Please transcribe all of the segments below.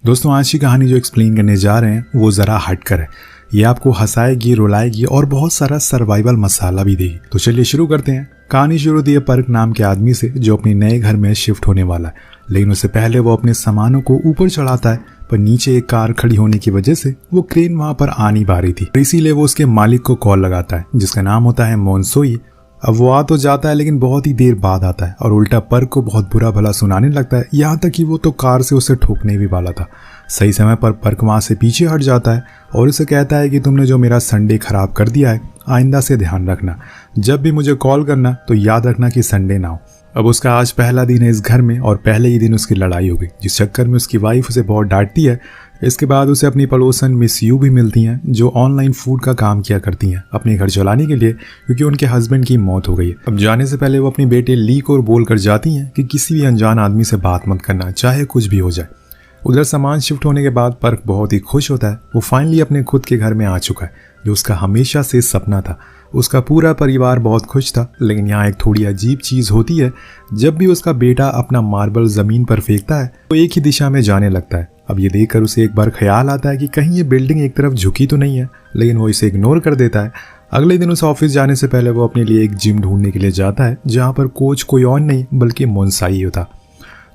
दोस्तों आज की कहानी जो एक्सप्लेन करने जा रहे हैं वो ज़रा हटकर है। ये आपको हंसाएगी, रुलाएगी और बहुत सारा सर्वाइवल मसाला भी देगी। तो चलिए शुरू करते हैं। कहानी शुरू होती है पर्क नाम के आदमी से जो अपने नए घर में शिफ्ट होने वाला है, लेकिन उससे पहले वो अपने सामानों को ऊपर चढ़ाता है। पर नीचे एक कार खड़ी होने की वजह से वो क्रेन वहां पर आ नहीं पा रही थी, इसीलिए वो उसके मालिक को कॉल लगाता है जिसका नाम होता है मोनसोई। अब वो आ तो जाता है लेकिन बहुत ही देर बाद आता है और उल्टा पर्क को बहुत बुरा भला सुनाने लगता है, यहाँ तक कि वो तो कार से उसे ठोकने भी वाला था। सही समय पर पर्क वहां से पीछे हट जाता है और उसे कहता है कि तुमने जो मेरा संडे खराब कर दिया है, आइंदा से ध्यान रखना, जब भी मुझे कॉल करना तो याद रखना कि संडे ना हो। अब उसका आज पहला दिन है इस घर में और पहले ही दिन उसकी लड़ाई हो गई, जिस चक्कर में उसकी वाइफ उसे बहुत डांटती है। इसके बाद उसे अपनी पड़ोसन मिस यू भी मिलती हैं जो ऑनलाइन फूड का काम किया करती हैं अपने घर चलाने के लिए, क्योंकि उनके हस्बैंड की मौत हो गई है। अब जाने से पहले वो अपनी बेटे ली को बोल कर जाती हैं कि किसी भी अनजान आदमी से बात मत करना, चाहे कुछ भी हो जाए। उधर सामान शिफ्ट होने के बाद पर्क बहुत ही खुश होता है। वो फाइनली अपने खुद के घर में आ चुका है जो उसका हमेशा से सपना था। उसका पूरा परिवार बहुत खुश था, लेकिन यहाँ एक थोड़ी अजीब चीज़ होती है। जब भी उसका बेटा अपना मार्बल ज़मीन पर फेंकता है तो एक ही दिशा में जाने लगता है। अब ये देखकर उसे एक बार ख्याल आता है कि कहीं ये बिल्डिंग एक तरफ झुकी तो नहीं है, लेकिन वो इसे इग्नोर कर देता है। अगले दिन उस ऑफिस जाने से पहले वो अपने लिए एक जिम ढूंढने के लिए जाता है जहाँ पर कोच कोई और नहीं बल्कि मोनसाई होता,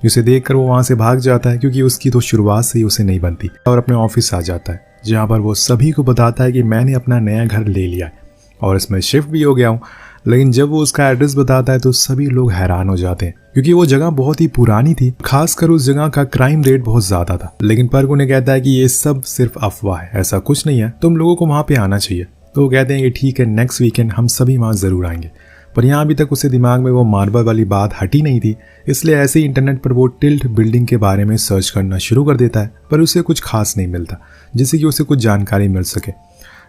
जिसे देखकर वो वहाँ से भाग जाता है क्योंकि उसकी तो शुरुआत से ही उसे नहीं बनती, और अपने ऑफिस आ जाता है जहाँ पर वो सभी को बताता है कि मैंने अपना नया घर ले लिया है और इसमें शिफ्ट भी हो गया हूँ। लेकिन जब वो उसका एड्रेस बताता है तो सभी लोग हैरान हो जाते हैं क्योंकि वो जगह बहुत ही पुरानी थी, खासकर उस जगह का क्राइम रेट बहुत ज्यादा था। लेकिन पर्क उन्हें कहता है कि ये सब सिर्फ अफवाह है, ऐसा कुछ नहीं है, तुम लोगों को वहां पे आना चाहिए। तो वो कहते हैं कि ठीक है, नेक्स्ट वीकेंड हम सभी वहां जरूर आएंगे। पर यहाँ अभी तक उसे दिमाग में वो मार्बल वाली बात हटी नहीं थी, इसलिए ऐसे ही इंटरनेट पर वो टिल्ट बिल्डिंग के बारे में सर्च करना शुरू कर देता है। पर उसे कुछ खास नहीं मिलता जिससे कि उसे कुछ जानकारी मिल सके।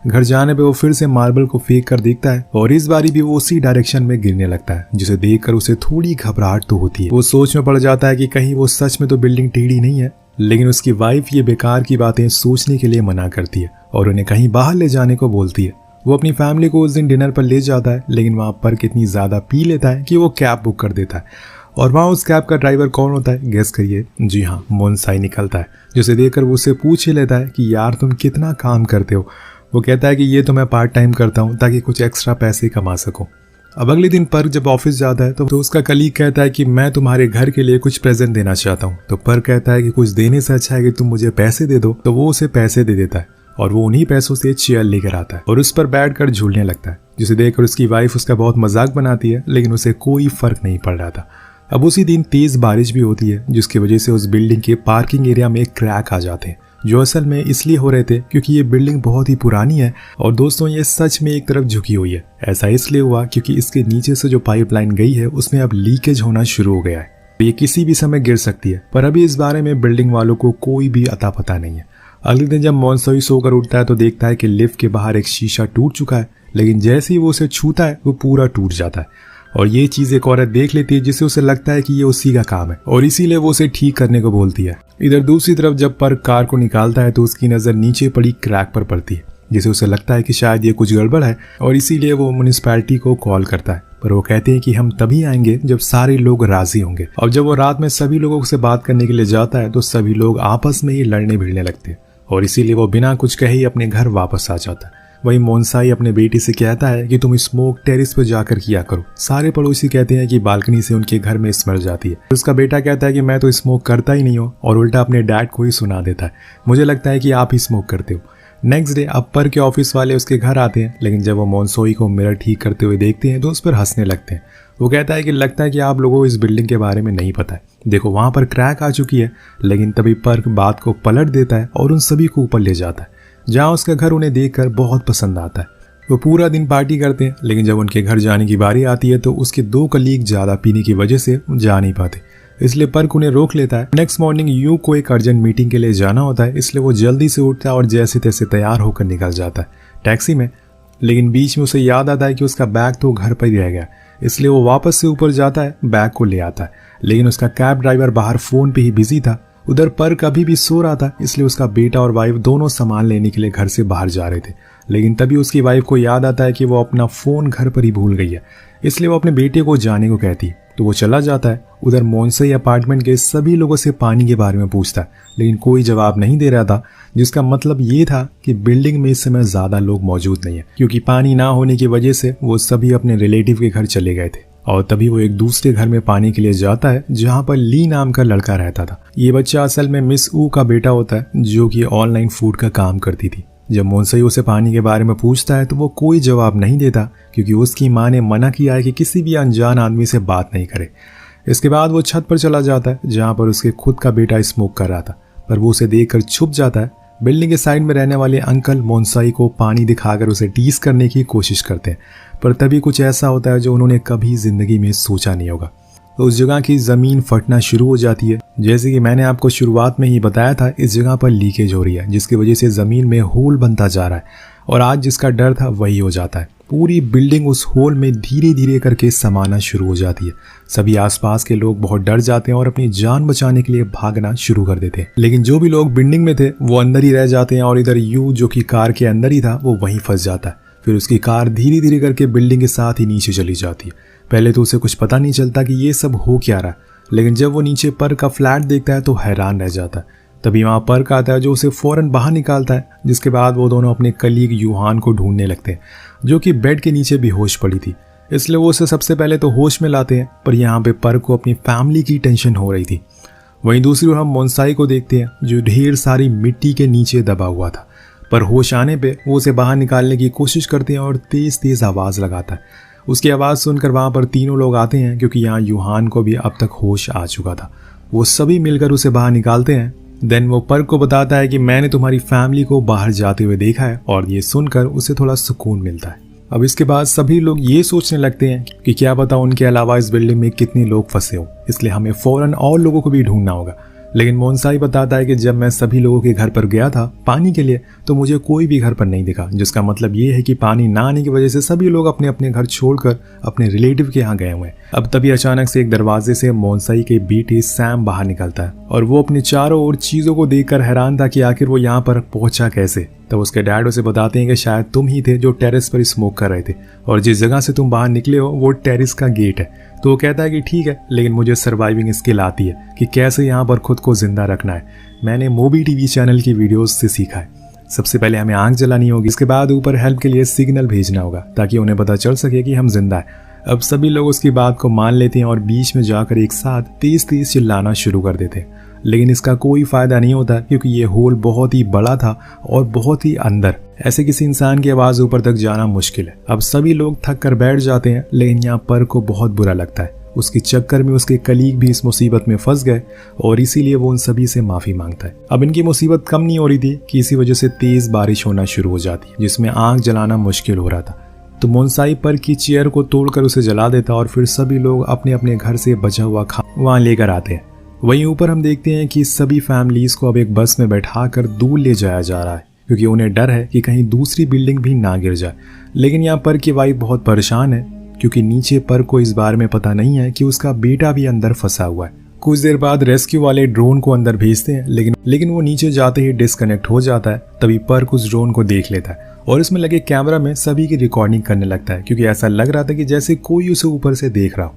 घर जाने पे वो फिर से मार्बल को फेंक कर देखता है और इस बारी भी वो उसी डायरेक्शन में गिरने लगता है, जिसे देखकर उसे थोड़ी घबराहट तो होती है। वो सोच में पड़ जाता है कि कहीं वो सच में तो बिल्डिंग टेढ़ी नहीं है, लेकिन उसकी वाइफ ये बेकार की बातें सोचने के लिए मना करती है और उन्हें कहीं बाहर ले जाने को बोलती है। वो अपनी फैमिली को उस दिन डिनर पर ले जाता है, लेकिन वहां पर कितनी ज्यादा पी लेता है कि वो कैब बुक कर देता है। और वहाँ उस कैब का ड्राइवर कौन होता है, गेस करिए? जी हाँ, मोनसाई निकलता है, जिसे देखकर वो उसे पूछ ही लेता है कि यार तुम कितना काम करते हो। वो कहता है कि ये तो मैं पार्ट टाइम करता हूँ ताकि कुछ एक्स्ट्रा पैसे कमा सकूं। अब अगले दिन पर्क जब ऑफिस जाता है तो उसका कलीग कहता है कि मैं तुम्हारे घर के लिए कुछ प्रेजेंट देना चाहता हूँ। तो पर्क कहता है कि कुछ देने से अच्छा है कि तुम मुझे पैसे दे दो। तो वो उसे पैसे दे देता है और वो उन्हीं पैसों से चेयर लेकर आता है और उस पर बैठकर झूलने लगता है, जिसे देखकर उसकी वाइफ उसका बहुत मजाक बनाती है, लेकिन उसे कोई फर्क नहीं पड़ रहा था। अब उसी दिन तेज बारिश भी होती है, जिसकी वजह से उस बिल्डिंग के पार्किंग एरिया में क्रैक आ जाते हैं, जो असल में इसलिए हो रहे थे क्योंकि ये बिल्डिंग बहुत ही पुरानी है और दोस्तों ये सच में एक तरफ झुकी हुई है। ऐसा इसलिए हुआ क्योंकि इसके नीचे से जो पाइपलाइन गई है उसमें अब लीकेज होना शुरू हो गया है। ये किसी भी समय गिर सकती है, पर अभी इस बारे में बिल्डिंग वालों को कोई भी अता पता नहीं है। अगले दिन जब मोनसोई सोकर उठता है तो देखता है कि लिफ्ट के बाहर एक शीशा टूट चुका है, लेकिन जैसे ही वो उसे छूता है वो पूरा टूट जाता है और ये चीज एक औरत देख लेती है, जिससे उसे लगता है कि ये उसी का काम है और इसीलिए वो उसे ठीक करने को बोलती है। इधर दूसरी तरफ जब पर्क कार को निकालता है तो उसकी नजर नीचे पड़ी क्रैक पर पड़ती है, जिसे उसे लगता है कि शायद ये कुछ गड़बड़ है और इसीलिए वो म्युनिसिपैलिटी को कॉल करता है। पर वो कहते हैं कि हम तभी आएंगे जब सारे लोग राजी होंगे। और जब वो रात में सभी लोगों से बात करने के लिए जाता है तो सभी लोग आपस में ही लड़ने भिड़ने लगते हैं और इसीलिए वो बिना कुछ कहे ही अपने घर वापस आ जाता है। वही मोनसाई अपने बेटी से कहता है कि तुम स्मोक टेरिस पर जाकर किया करो। सारे पड़ोसी कहते हैं कि बालकनी से उनके घर में स्मेल जाती है। उसका बेटा कहता है कि मैं तो स्मोक करता ही नहीं हूँ और उल्टा अपने डैड को ही सुना देता है, मुझे लगता है कि आप ही स्मोक करते हो। नेक्स्ट डे अब पर्क के ऑफिस वाले उसके घर आते हैं, लेकिन जब वो मोनसोई को मिरर ठीक करते हुए देखते हैं तो उस पर हंसने लगते हैं। वो कहता है कि लगता है कि आप लोगों को इस बिल्डिंग के बारे में नहीं पता है, देखो वहां पर क्रैक आ चुकी है। लेकिन तभी पर्क बात को पलट देता है और उन सभी को ऊपर ले जाता है जहाँ उसका घर उन्हें देखकर बहुत पसंद आता है। वो पूरा दिन पार्टी करते हैं, लेकिन जब उनके घर जाने की बारी आती है तो उसके दो कलीग ज्यादा पीने की वजह से जा नहीं पाते, इसलिए पर्क उन्हें रोक लेता है। नेक्स्ट मॉर्निंग यू को एक अर्जेंट मीटिंग के लिए जाना होता है, इसलिए वो जल्दी से उठता है और जैसे तैसे तैयार होकर निकल जाता है टैक्सी में। लेकिन बीच में उसे याद आता है कि उसका बैग तो घर पर ही रह गया, इसलिए वो वापस से ऊपर जाता है, बैग को ले आता है। लेकिन उसका कैब ड्राइवर बाहर फोन पे ही बिजी था। उधर पर्क अभी भी सो रहा था, इसलिए उसका बेटा और वाइफ दोनों सामान लेने के लिए घर से बाहर जा रहे थे। लेकिन तभी उसकी वाइफ को याद आता है कि वो अपना फोन घर पर ही भूल गई है, इसलिए वो अपने बेटे को जाने को कहती है। तो वो चला जाता है। उधर मोन्साई अपार्टमेंट के सभी लोगों से पानी के बारे में पूछता है, लेकिन कोई जवाब नहीं दे रहा था, जिसका मतलब ये था कि बिल्डिंग में इस समय ज्यादा लोग मौजूद नहीं है, क्योंकि पानी ना होने की वजह से वो सभी अपने रिलेटिव के घर चले गए थे। और तभी वो एक दूसरे घर में पानी के लिए जाता है, जहाँ पर ली नाम का लड़का रहता था। ये बच्चा असल में मिस ऊ का बेटा होता है, जो कि ऑनलाइन फूड का काम करती थी। जब मोन्साई उसे पानी के बारे में पूछता है तो वो कोई जवाब नहीं देता, क्योंकि उसकी माँ ने मना किया है कि किसी भी अनजान आदमी से बात नहीं करे। इसके बाद वो छत पर चला जाता है, जहाँ पर उसके खुद का बेटा स्मोक कर रहा था, पर वो उसे देखकर छुप जाता है। बिल्डिंग के साइड में रहने वाले अंकल मोन्साई को पानी दिखाकर उसे टीज करने की कोशिश करते हैं, पर तभी कुछ ऐसा होता है जो उन्होंने कभी जिंदगी में सोचा नहीं होगा। तो उस जगह की जमीन फटना शुरू हो जाती है। जैसे कि मैंने आपको शुरुआत में ही बताया था, इस जगह पर लीकेज हो रही है, जिसकी वजह से जमीन में होल बनता जा रहा है, और आज जिसका डर था वही हो जाता है। पूरी बिल्डिंग उस होल में धीरे धीरे करके समाना शुरू हो जाती है। सभी आसपास के लोग बहुत डर जाते हैं और अपनी जान बचाने के लिए भागना शुरू कर देते हैं, लेकिन जो भी लोग बिल्डिंग में थे वो अंदर ही रह जाते हैं, और इधर यू जो कि कार के अंदर ही था वो वहीं फंस जाता है। फिर उसकी कार धीरे धीरे करके बिल्डिंग के साथ ही नीचे चली जाती है। पहले तो उसे कुछ पता नहीं चलता कि ये सब हो क्या रहा है, लेकिन जब वो नीचे पर्क का फ्लैट देखता है तो हैरान रह जाता है। तभी वहाँ पर्क आता है, जो उसे फौरन बाहर निकालता है, जिसके बाद वो दोनों अपने कलीग यूहान को ढूंढने लगते हैं, जो कि बेड के नीचे बेहोश पड़ी थी। इसलिए वो उसे सबसे पहले तो होश में लाते हैं, पर यहाँ पे पर्क को अपनी फैमिली की टेंशन हो रही थी। वहीं दूसरी ओर हम मोन्साई को देखते हैं, जो ढेर सारी मिट्टी के नीचे दबा हुआ था, पर होश आने पे वो उसे बाहर निकालने की कोशिश करते हैं और तेज तेज आवाज़ लगाता है। उसकी आवाज़ सुनकर वहाँ पर तीनों लोग आते हैं, क्योंकि यहाँ यूहान को भी अब तक होश आ चुका था। वो सभी मिलकर उसे बाहर निकालते हैं। देन वो पर्क को बताता है कि मैंने तुम्हारी फैमिली को बाहर जाते हुए देखा है, और ये सुनकर उसे थोड़ा सुकून मिलता है। अब इसके बाद सभी लोग ये सोचने लगते हैं कि क्या पता उनके अलावा इस बिल्डिंग में कितने लोग फंसे हो, इसलिए हमें फौरन और लोगों को भी ढूंढना होगा। लेकिन मोन्साई बताता है कि जब मैं सभी लोगों के घर पर गया था पानी के लिए, तो मुझे कोई भी घर पर नहीं दिखा, जिसका मतलब ये है कि पानी ना आने की वजह से सभी लोग अपने अपने घर छोड़कर अपने रिलेटिव के यहाँ गए हुए हैं। अब तभी अचानक से एक दरवाजे से मोन्साई के बेटे सैम बाहर निकलता है, और वो अपने चारों ओर चीजों को देखकर हैरान था कि आखिर वो यहाँ पर पहुंचा कैसे। तब उसके डैड उसे बताते हैं कि शायद तुम ही थे जो टेरेस पर स्मोक कर रहे थे, और जिस जगह से तुम बाहर निकले हो वो टेरेस का गेट है। तो वो कहता है कि ठीक है, लेकिन मुझे सर्वाइविंग स्किल आती है कि कैसे यहाँ पर खुद को जिंदा रखना है। मैंने मोबी टीवी चैनल की वीडियोस से सीखा है। सबसे पहले हमें आग जलानी होगी, इसके बाद ऊपर हेल्प के लिए सिग्नल भेजना होगा, ताकि उन्हें पता चल सके कि हम जिंदा है। अब सभी लोग उसकी बात को मान लेते हैं और बीच में जाकर एक साथ तेज तेज चिल्लाना शुरू कर देते हैं, लेकिन इसका कोई फायदा नहीं होता, क्योंकि ये होल बहुत ही बड़ा था और बहुत ही अंदर। ऐसे किसी इंसान की आवाज ऊपर तक जाना मुश्किल है। अब सभी लोग थक कर बैठ जाते हैं, लेकिन यहाँ पर्क को बहुत बुरा लगता है। उसके चक्कर में उसके कलीग भी इस मुसीबत में फंस गए, और इसीलिए वो उन सभी से माफी मांगता है। अब इनकी मुसीबत कम नहीं हो रही थी कि इसी वजह से तेज बारिश होना शुरू हो जाती है, जिसमें आग जलाना मुश्किल हो रहा था। तो मोन्साई पर्क की चेयर को तोड़कर उसे जला देता, और फिर सभी लोग अपने अपने घर से बचा हुआ खाना वहां लेकर आते हैं। वहीं ऊपर हम देखते हैं कि सभी फैमिलीज को अब एक बस में बैठाकर दूर ले जाया जा रहा है, क्योंकि उन्हें डर है कि कहीं दूसरी बिल्डिंग भी ना गिर जाए। लेकिन यहाँ पर्क की वाइफ बहुत परेशान है, क्योंकि नीचे पर्क को इस बारे में पता नहीं है कि उसका बेटा भी अंदर फंसा हुआ है। कुछ देर बाद रेस्क्यू वाले ड्रोन को अंदर भेजते हैं, लेकिन वो नीचे जाते ही डिस्कनेक्ट हो जाता है। तभी पर्क उस ड्रोन को देख लेता है और इसमें लगे कैमरा में सभी की रिकॉर्डिंग करने लगता है, क्योंकि ऐसा लग रहा था कि जैसे कोई उसे ऊपर से देख रहा हो।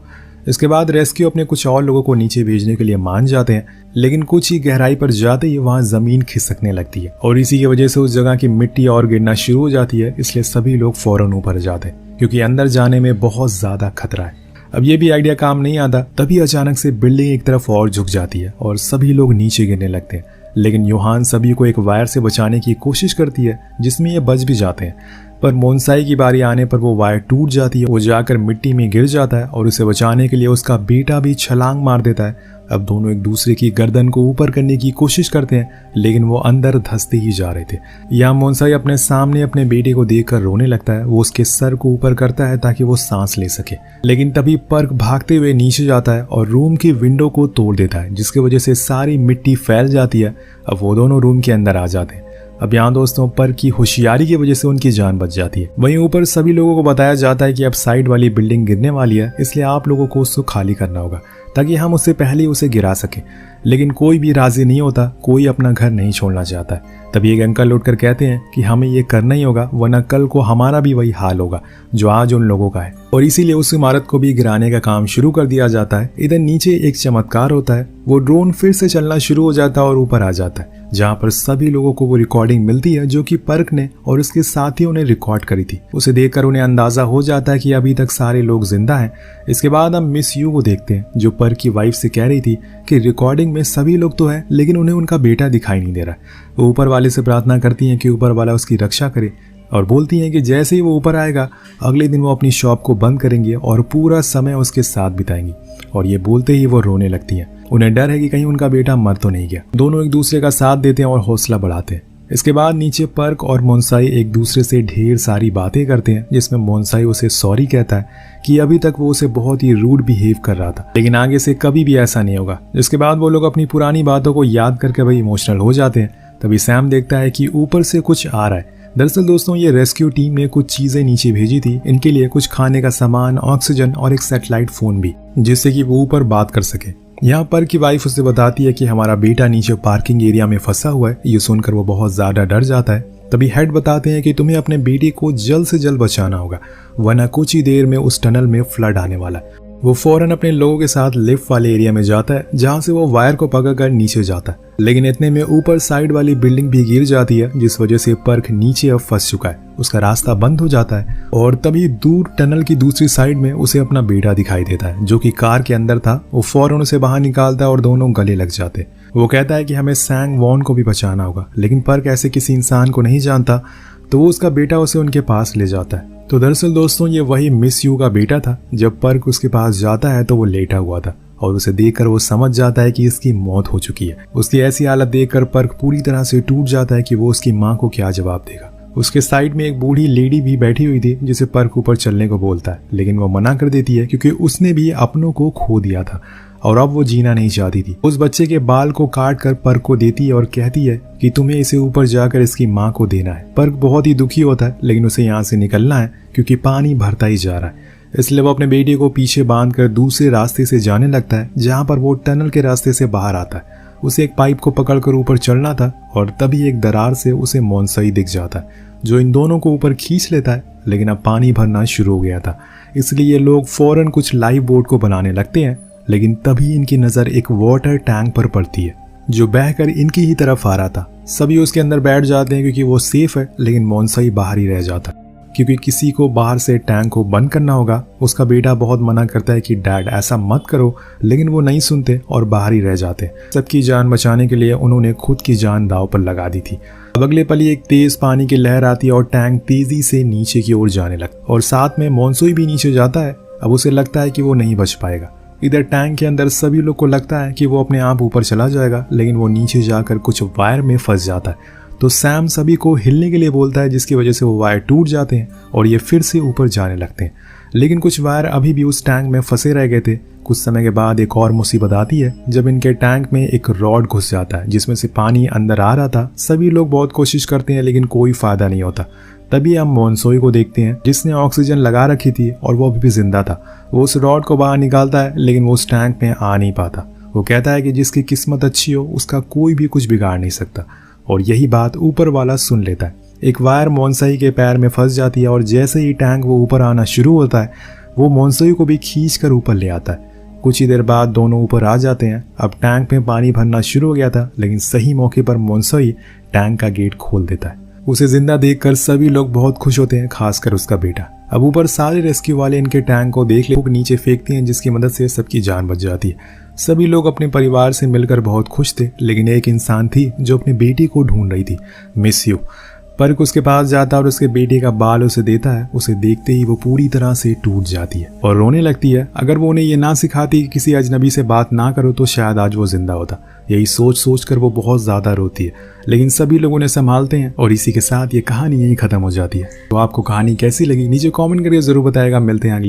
इसके बाद रेस्क्यू अपने कुछ और लोगों को नीचे भेजने के लिए मान जाते हैं, लेकिन कुछ ही गहराई पर जाते ही वहां जमीन खिसकने लगती है, और इसी की वजह से उस जगह की मिट्टी और गिरना शुरू हो जाती है। इसलिए सभी लोग फौरन ऊपर जाते हैं, क्योंकि अंदर जाने में बहुत ज्यादा खतरा है। अब ये भी आइडिया काम नहीं आता, तभी अचानक से बिल्डिंग एक तरफ और झुक जाती है और सभी लोग नीचे गिरने लगते हैं। लेकिन यूहान सभी को एक वायर से बचाने की कोशिश करती है, जिसमें ये बच भी जाते हैं। पर मोन्साई की बारी आने पर वो वायर टूट जाती है, वो जाकर मिट्टी में गिर जाता है, और उसे बचाने के लिए उसका बेटा भी छलांग मार देता है। अब दोनों एक दूसरे की गर्दन को ऊपर करने की कोशिश करते हैं, लेकिन वो अंदर धंसते ही जा रहे थे। यहाँ मोन्साई अपने सामने अपने बेटे को देखकर रोने लगता है। वो उसके सर को ऊपर करता है ताकि वो सांस ले सके, लेकिन तभी पर्क भागते हुए नीचे जाता है और रूम की विंडो को तोड़ देता है, जिसकी वजह से सारी मिट्टी फैल जाती है। अब वो दोनों रूम के अंदर आ जाते हैं। अब यहाँ दोस्तों पर्क की होशियारी की वजह से उनकी जान बच जाती है। वहीं ऊपर सभी लोगों को बताया जाता है कि अब साइड वाली बिल्डिंग गिरने वाली है, इसलिए आप लोगों को उसको खाली करना होगा ताकि हम उससे पहले उसे गिरा सकें। लेकिन कोई भी राजी नहीं होता, कोई अपना घर नहीं छोड़ना चाहता है। तभी एक अंकल लौटकर कहते हैं कि हमें ये करना ही होगा, वरना कल को हमारा भी वही हाल होगा जो आज उन लोगों का है। और इसीलिए उस इमारत को भी गिराने का काम शुरू कर दिया जाता है। इधर नीचे एक चमत्कार होता है, वो ड्रोन फिर से चलना शुरू हो जाता है और ऊपर आ जाता है, जहाँ पर सभी लोगों को वो रिकॉर्डिंग मिलती है जो कि पर्क ने और उसके साथियों ने रिकॉर्ड करी थी। उसे देखकर उन्हें अंदाजा हो जाता है कि अभी तक सारे लोग जिंदा हैं। इसके बाद हम मिस यू को देखते हैं, जो पर्क की वाइफ से कह रही थी कि रिकॉर्डिंग में सभी लोग तो हैं, लेकिन उन्हें उनका बेटा दिखाई नहीं दे रहा। वो ऊपर वाले से प्रार्थना करती हैं कि ऊपर वाला उसकी रक्षा करे और बोलती हैं कि जैसे ही वो ऊपर आएगा अगले दिन वो अपनी शॉप को बंद करेंगे और पूरा समय उसके साथ बिताएंगी। और ये बोलते ही वो रोने लगती हैं। उन्हें डर है कि कहीं उनका बेटा मर तो नहीं गया। दोनों एक दूसरे का साथ देते हैं और हौसला बढ़ाते हैं। इसके बाद नीचे पर्क और मोन्साई एक दूसरे से ढेर सारी बातें करते हैं, जिसमें मोन्साई उसे सॉरी कहता है कि अभी तक वो उसे बहुत ही रूड बिहेव कर रहा था, लेकिन आगे से कभी भी ऐसा नहीं होगा। जिसके बाद वो लोग अपनी पुरानी बातों को याद करके भाई इमोशनल हो जाते हैं। तभी सैम देखता है कि ऊपर से कुछ आ रहा है। दरअसल दोस्तों, ये रेस्क्यू टीम ने कुछ चीजें नीचे भेजी थी, इनके लिए कुछ खाने का सामान, ऑक्सीजन और एक सैटेलाइट फोन भी, जिससे कि वो ऊपर बात कर सके। यहाँ पर की वाइफ उसे बताती है कि हमारा बेटा नीचे पार्किंग एरिया में फंसा हुआ है। ये सुनकर वो बहुत ज्यादा डर जाता है। तभी हेड बताते हैं कि तुम्हें अपने बेटे को जल्द से जल्द बचाना होगा, वरना कुछ ही देर में उस टनल में फ्लड आने वाला है। वो फौरन अपने लोगों के साथ लिफ्ट वाले एरिया में जाता है, जहां से वो वायर को पकड़कर नीचे जाता है, लेकिन इतने में ऊपर साइड वाली बिल्डिंग भी गिर जाती है, जिस वजह से पर्क नीचे अब फंस चुका है। उसका रास्ता बंद हो जाता है और तभी दूर टनल की दूसरी साइड में उसे अपना बेटा दिखाई देता है, जो कि कार के अंदर था। वो फौरन उसे बाहर निकालता है और दोनों गले लग जाते। वो कहता है कि हमें सैंग वॉन को भी बचाना होगा, लेकिन पर्क ऐसे किसी इंसान को नहीं जानता, तो वो उसका बेटा उसे उनके पास ले जाता है। तो दरअसल दोस्तों, ये वही मिस यू का बेटा था। जब पर्क उसके पास जाता है तो वो लेटा हुआ था और उसे देखकर वो समझ जाता है कि इसकी मौत हो चुकी है। उसकी ऐसी हालत देखकर पर्क पूरी तरह से टूट जाता है कि वो उसकी माँ को क्या जवाब देगा। उसके साइड में एक बूढ़ी लेडी भी बैठी हुई थी, जिसे पर्क ऊपर चलने को बोलता है, लेकिन वो मना कर देती है क्योंकि उसने भी अपनों को खो दिया था और अब वो जीना नहीं चाहती थी। उस बच्चे के बाल को काट कर पर्क को देती है और कहती है कि तुम्हें इसे ऊपर जाकर इसकी माँ को देना है। पर्क बहुत ही दुखी होता है, लेकिन उसे यहाँ से निकलना है क्योंकि पानी भरता ही जा रहा है। इसलिए वो अपने बेटे को पीछे बांधकर दूसरे रास्ते से जाने लगता है, जहाँ पर वो टनल के रास्ते से बाहर आता है। उसे एक पाइप को पकड़कर ऊपर चढ़ना था और तभी एक दरार से उसे मोन्साई दिख जाता है, जो इन दोनों को ऊपर खींच लेता है। लेकिन अब पानी भरना शुरू हो गया था, इसलिए ये लोग फौरन कुछ लाइफ बोट को बनाने लगते हैं। लेकिन तभी इनकी नजर एक वाटर टैंक पर पड़ती है, जो बहकर इनकी ही तरफ आ रहा था। सभी उसके अंदर बैठ जाते हैं क्योंकि वो सेफ है, लेकिन मोन्साई बाहर ही रह जाता है क्योंकि किसी को बाहर से टैंक को बंद करना होगा। उसका बेटा बहुत मना करता है कि डैड ऐसा मत करो, लेकिन वो नहीं सुनते और बाहर ही रह जाते। सबकी जान बचाने के लिए उन्होंने खुद की जान दांव पर लगा दी थी। अब अगले पल ही एक तेज पानी की लहर आती है और टैंक तेजी से नीचे की ओर जाने लगता और साथ में मोन्साई भी नीचे जाता है। अब उसे लगता है कि वो नहीं बच पाएगा। इधर टैंक के अंदर सभी लोग को लगता है कि वो अपने आप ऊपर चला जाएगा, लेकिन वो नीचे जाकर कुछ वायर में फंस जाता है। तो सैम सभी को हिलने के लिए बोलता है, जिसकी वजह से वो वायर टूट जाते हैं और ये फिर से ऊपर जाने लगते हैं। लेकिन कुछ वायर अभी भी उस टैंक में फंसे रह गए थे। कुछ समय के बाद एक और मुसीबत आती है, जब इनके टैंक में एक रॉड घुस जाता है, जिसमें से पानी अंदर आ रहा था। सभी लोग बहुत कोशिश करते हैं, लेकिन कोई फायदा नहीं होता। तभी हम मोन्साई को देखते हैं, जिसने ऑक्सीजन लगा रखी थी और वो अभी भी जिंदा था। वो उस रॉड को बाहर निकालता है, लेकिन वो उस टैंक में आ नहीं पाता। वो कहता है कि जिसकी किस्मत अच्छी हो उसका कोई भी कुछ बिगाड़ नहीं सकता, और यही बात ऊपर वाला सुन लेता है। एक वायर मोन्साई के पैर में फंस जाती है और जैसे ही टैंक वो ऊपर आना शुरू होता है, वो मोन्साई को भी खींच कर ऊपर ले आता है। कुछ ही देर बाद दोनों ऊपर आ जाते हैं। अब टैंक में पानी भरना शुरू हो गया था, लेकिन सही मौके पर मोन्साई टैंक का गेट खोल देता है। उसे जिंदा देखकर सभी लोग बहुत खुश होते हैं, खासकर उसका बेटा। अब ऊपर सारे रेस्क्यू वाले इनके टैंक को देख ले नीचे फेंकते हैं, जिसकी मदद से सबकी जान बच जाती है। सभी लोग अपने परिवार से मिलकर बहुत खुश थे, लेकिन एक इंसान थी जो अपने बेटे को ढूंढ रही थी, मिस यू। पर्क उसके पास जाता है और उसके बेटे का बाल उसे देता है। उसे देखते ही वो पूरी तरह से टूट जाती है और रोने लगती है। अगर वो उन्हें ये ना सिखाती कि किसी अजनबी से बात ना करो, तो शायद आज वो जिंदा होता। यही सोच सोच कर वो बहुत ज्यादा रोती है, लेकिन सभी लोग उन्हें संभालते हैं और इसी के साथ ये कहानी यही खत्म हो जाती है। तो आपको कहानी कैसी लगी नीचे कमेंट करके जरूर बताएगा। मिलते हैं अगली